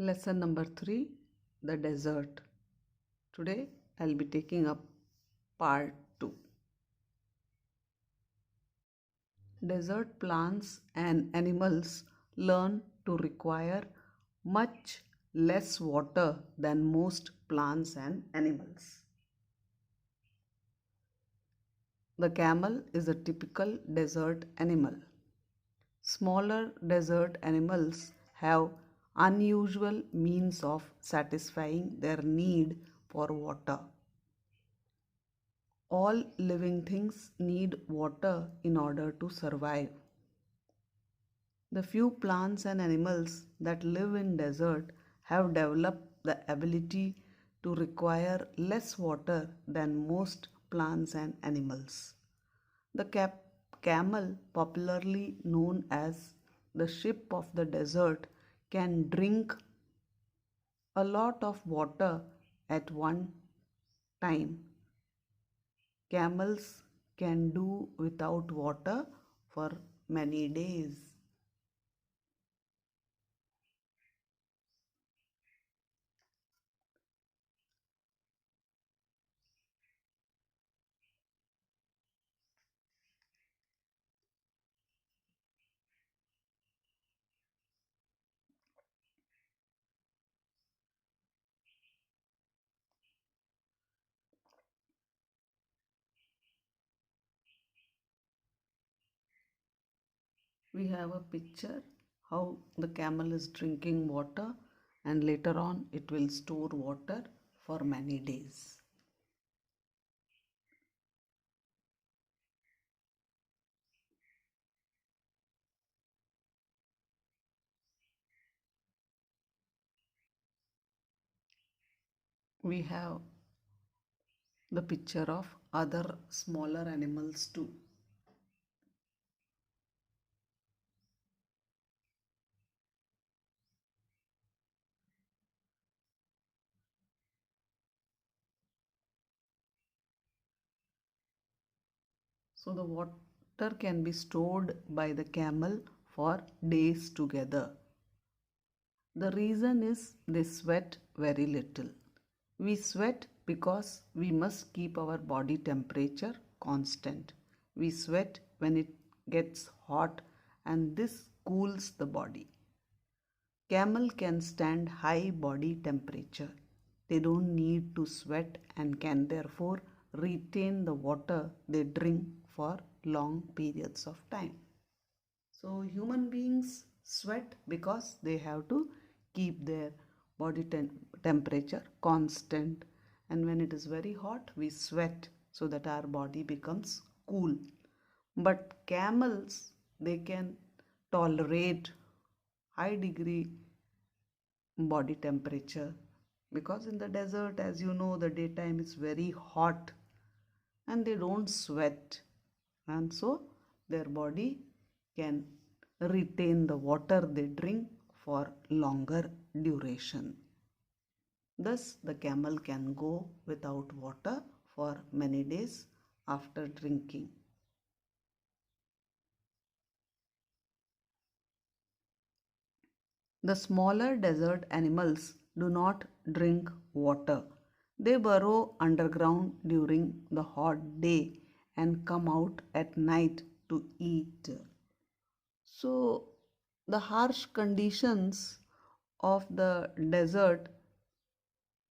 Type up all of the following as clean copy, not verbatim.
Lesson number 3, the desert. Today I'll be taking up part 2. Desert plants and animals learn to require much less water than most plants and animals. The camel is a typical desert animal. Smaller desert animals have unusual means of satisfying their need for water. All living things need water in order to survive. The few plants and animals that live in desert have developed the ability to require less water than most plants and animals. The camel, popularly known as the ship of the desert, can drink a lot of water at one time. Camels can do without water for many days. We have a picture how the camel is drinking water, and later on it will store water for many days. We have the picture of other smaller animals too. So the water can be stored by the camel for days together. The reason is they sweat very little. We sweat because we must keep our body temperature constant. We sweat when it gets hot, and this cools the body. Camel can stand high body temperature. They don't need to sweat and can therefore retain the water they drink for long periods of time. So human beings sweat because they have to keep their body temperature constant, and when it is very hot we sweat so that our body becomes cool. But camels, they can tolerate high degree body temperature because in the desert, as you know, the daytime is very hot and they don't sweat, and so their body can retain the water they drink for longer duration. Thus the camel can go without water for many days after drinking. The smaller desert animals do not drink water. They burrow underground during the hot day and come out at night to eat. So, the harsh conditions of the desert,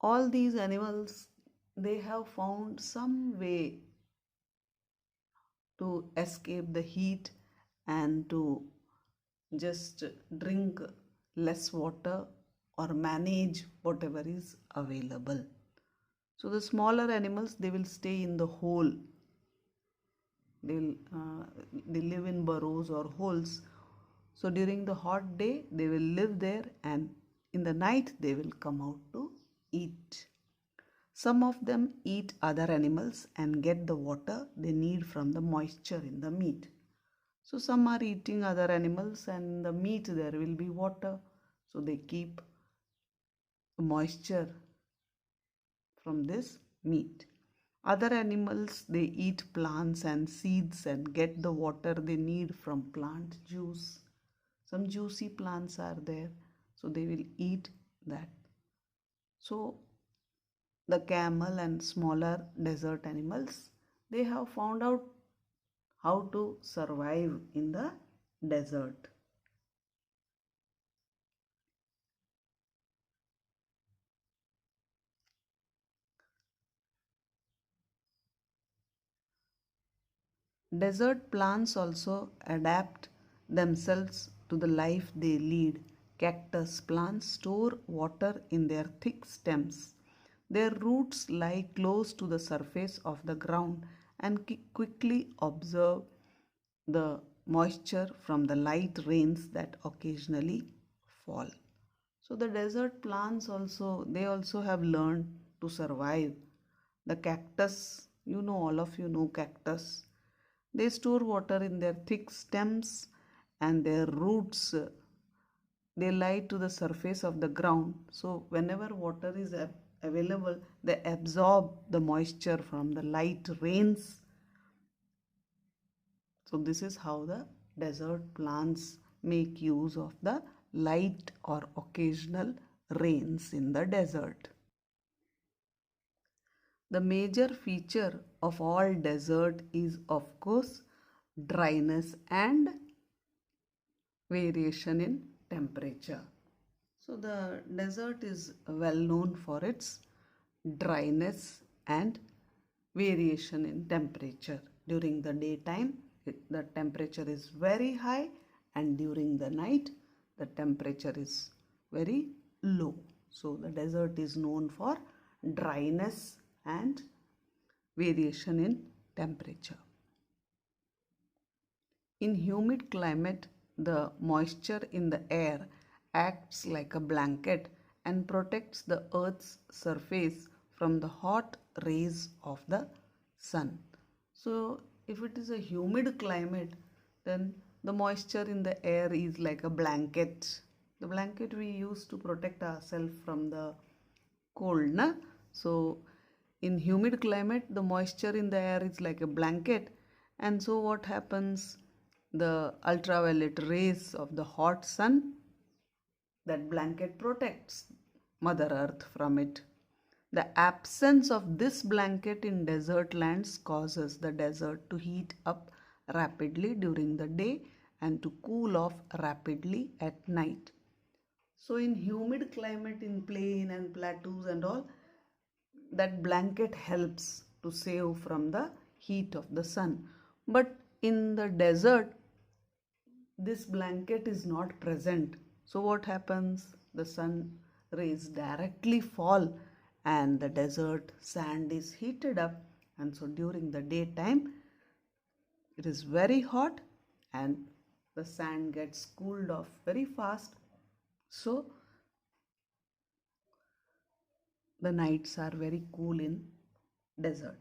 all these animals, they have found some way to escape the heat and to just drink less water or manage whatever is available. So the smaller animals, they will stay in the hole. They live in burrows or holes. So during the hot day they will live there, and in the night they will come out to eat. Some of them eat other animals and get the water they need from the moisture in the meat. So some are eating other animals, and in the meat there will be water. So they keep moisture from this meat. Other animals, they eat plants and seeds and get the water they need from plant juice. Some juicy plants are there, so they will eat that. So the camel and smaller desert animals, they have found out how to survive in the desert. Desert plants also adapt themselves to the life they lead. Cactus plants store water in their thick stems. Their roots lie close to the surface of the ground and quickly absorb the moisture from the light rains that occasionally fall. So the desert plants also, they also have learned to survive. The cactus, all of you know cactus. They store water in their thick stems and their roots, they lie to the surface of the ground. So whenever water is available, they absorb the moisture from the light rains. So this is how the desert plants make use of the light or occasional rains in the desert. The major feature of all desert is of course dryness and variation in temperature. So the desert is well known for its dryness and variation in temperature. During the daytime, the temperature is very high, and during the night, the temperature is very low. So the desert is known for dryness and variation in temperature. In humid climate, the moisture in the air acts like a blanket and protects the earth's surface from the hot rays of the sun. So if it is a humid climate, then the moisture in the air is like a blanket. The blanket we use to protect ourselves from the cold, na? So in humid climate, the moisture in the air is like a blanket, and so what happens? The ultraviolet rays of the hot sun, that blanket protects Mother Earth from it. The absence of this blanket in desert lands causes the desert to heat up rapidly during the day and to cool off rapidly at night. So in humid climate, in plain and plateaus and all, that blanket helps to save from the heat of the sun. But in the desert, this blanket is not present. So what happens? The sun rays directly fall and the desert sand is heated up, and so during the daytime it is very hot and the sand gets cooled off very fast. So the nights are very cool in desert.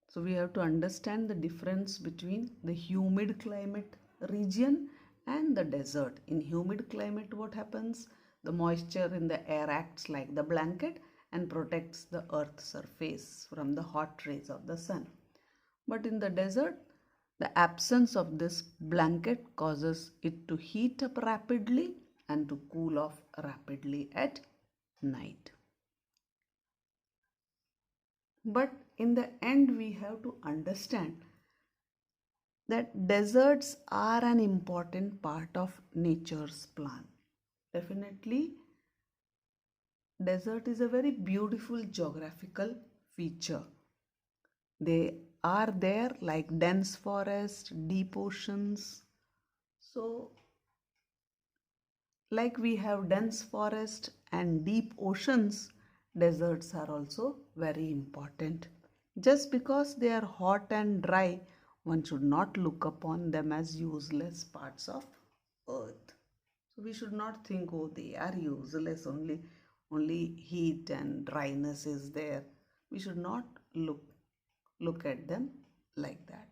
So we have to understand the difference between the humid climate region and the desert. In humid climate, what happens? The moisture in the air acts like the blanket and protects the earth's surface from the hot rays of the sun. But in the desert, the absence of this blanket causes it to heat up rapidly and to cool off rapidly at night. But in the end, we have to understand that deserts are an important part of nature's plan. Definitely, desert is a very beautiful geographical feature. They are there like dense forest, deep oceans. So, like we have dense forest and deep oceans, deserts are also very important. Just because they are hot and dry, one should not look upon them as useless parts of earth. So we should not think, oh, they are useless, only heat and dryness is there. We should not look at them like that.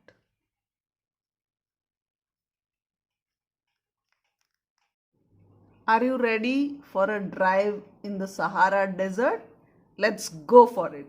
Are you ready for a drive in the Sahara Desert? Let's go for it.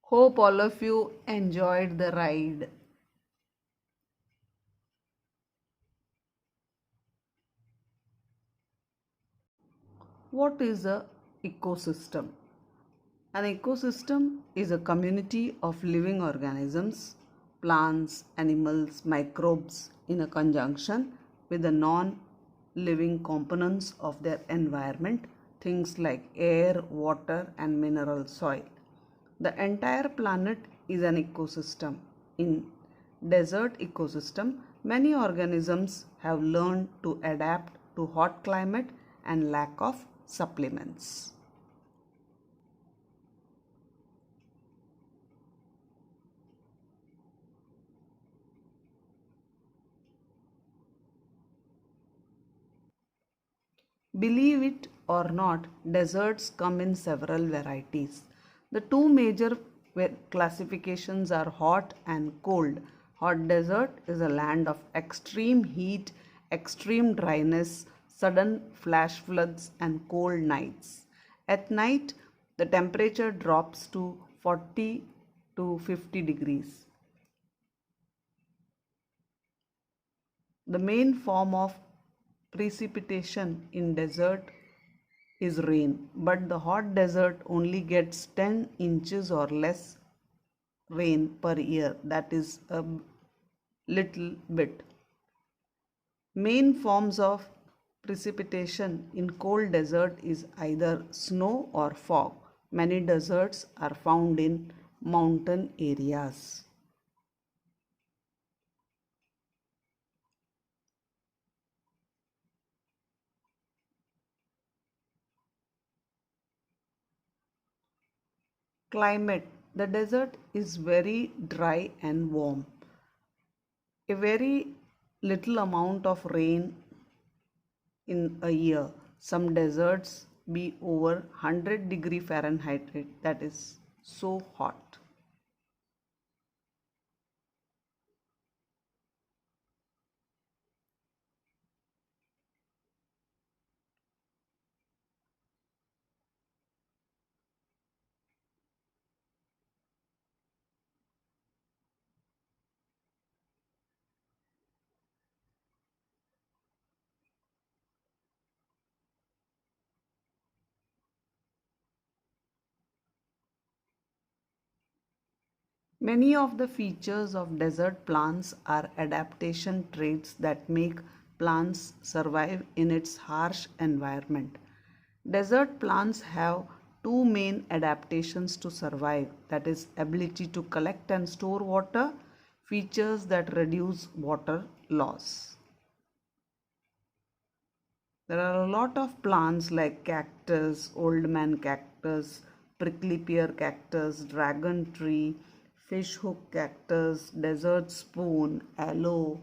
Hope all of you enjoyed the ride. What is a ecosystem? An ecosystem is a community of living organisms, plants, animals, microbes in a conjunction with the non-living components of their environment, things like air, water, and mineral soil. The entire planet is an ecosystem. In desert ecosystem, many organisms have learned to adapt to hot climate and lack of supplements. Believe it or not, deserts come in several varieties. The two major classifications are hot and cold. Hot desert is a land of extreme heat, extreme dryness, sudden flash floods, and cold nights. At night, the temperature drops to 40 to 50 degrees. The main form of precipitation in desert is rain, but the hot desert only gets 10 inches or less rain per year. That is a little bit. Main forms of precipitation in cold desert is either snow or fog. Many deserts are found in mountain areas. Climate. The desert is very dry and warm. A very little amount of rain in a year. Some deserts be over 100-degree Fahrenheit, that is so hot. Many of the features of desert plants are adaptation traits that make plants survive in its harsh environment. Desert plants have two main adaptations to survive, that is ability to collect and store water, features that reduce water loss. There are a lot of plants like cactus, old man cactus, prickly pear cactus, dragon tree, fish hook cactus, desert spoon, aloe.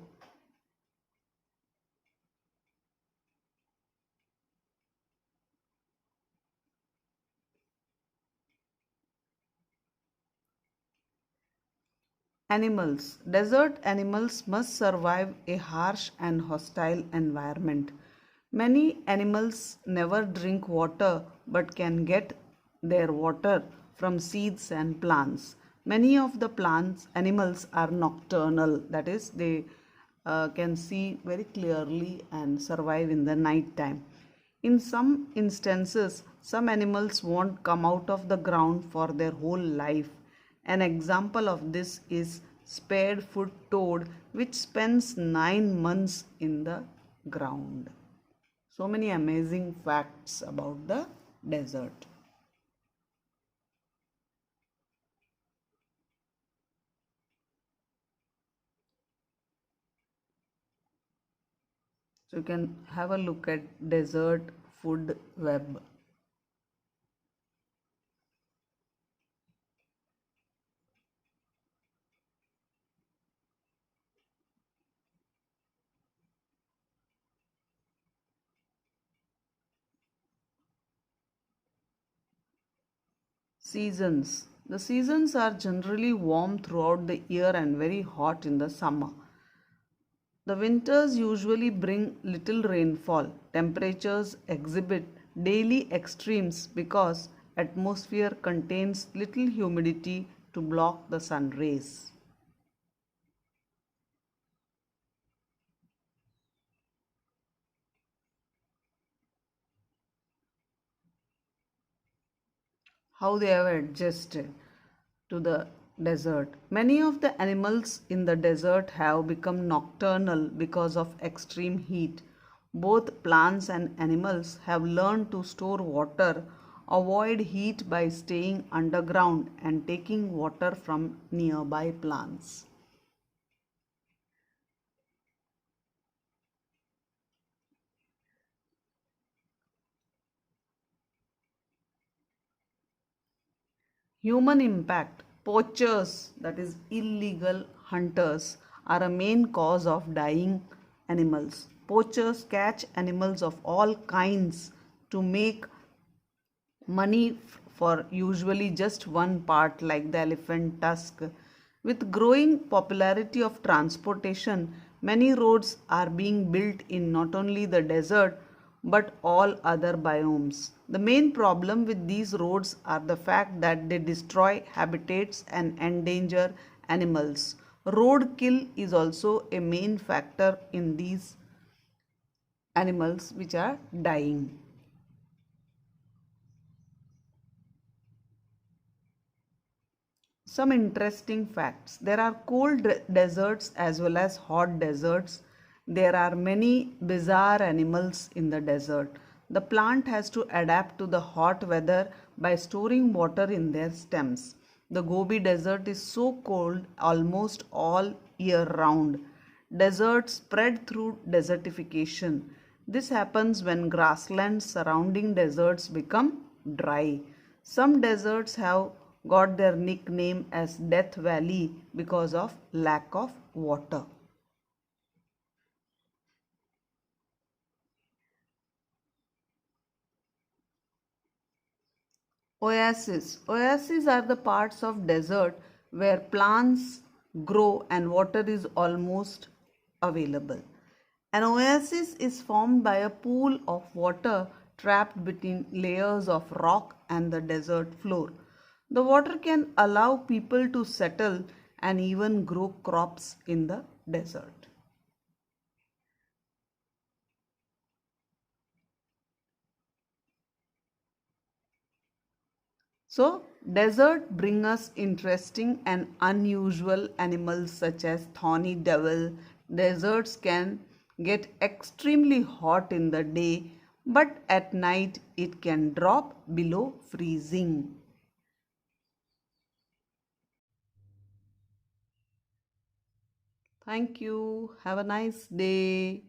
Animals. Desert animals must survive a harsh and hostile environment. Many animals never drink water but can get their water from seeds and plants. Many of the plants animals are nocturnal, that is they can see very clearly and survive in the night time. In some instances, some animals won't come out of the ground for their whole life. An example of this is spade-foot toad, which spends 9 months in the ground. So many amazing facts about the desert. So you can have a look at desert food web. Seasons. The seasons are generally warm throughout the year and very hot in the summer. The winters usually bring little rainfall. Temperatures exhibit daily extremes because atmosphere contains little humidity to block the sun rays. How they have adjusted to the desert. Many of the animals in the desert have become nocturnal because of extreme heat. Both plants and animals have learned to store water, avoid heat by staying underground, and taking water from nearby plants. Human impact. Poachers, that is illegal hunters, are a main cause of dying animals. Poachers catch animals of all kinds to make money for usually just one part, like the elephant tusk. With growing popularity of transportation, many roads are being built in not only the desert but all other biomes. The main problem with these roads are the fact that they destroy habitats and endanger animals. Roadkill is also a main factor in these animals which are dying. Some interesting facts. There are cold deserts as well as hot deserts. There are many bizarre animals in the desert. The plant has to adapt to the hot weather by storing water in their stems. The Gobi Desert is so cold almost all year round. Deserts spread through desertification. This happens when grasslands surrounding deserts become dry. Some deserts have got their nickname as Death Valley because of lack of water. Oases. Oases are the parts of desert where plants grow and water is almost available. An oasis is formed by a pool of water trapped between layers of rock and the desert floor. The water can allow people to settle and even grow crops in the desert. So, desert bring us interesting and unusual animals such as thorny devil. Deserts can get extremely hot in the day, but at night it can drop below freezing. Thank you. Have a nice day.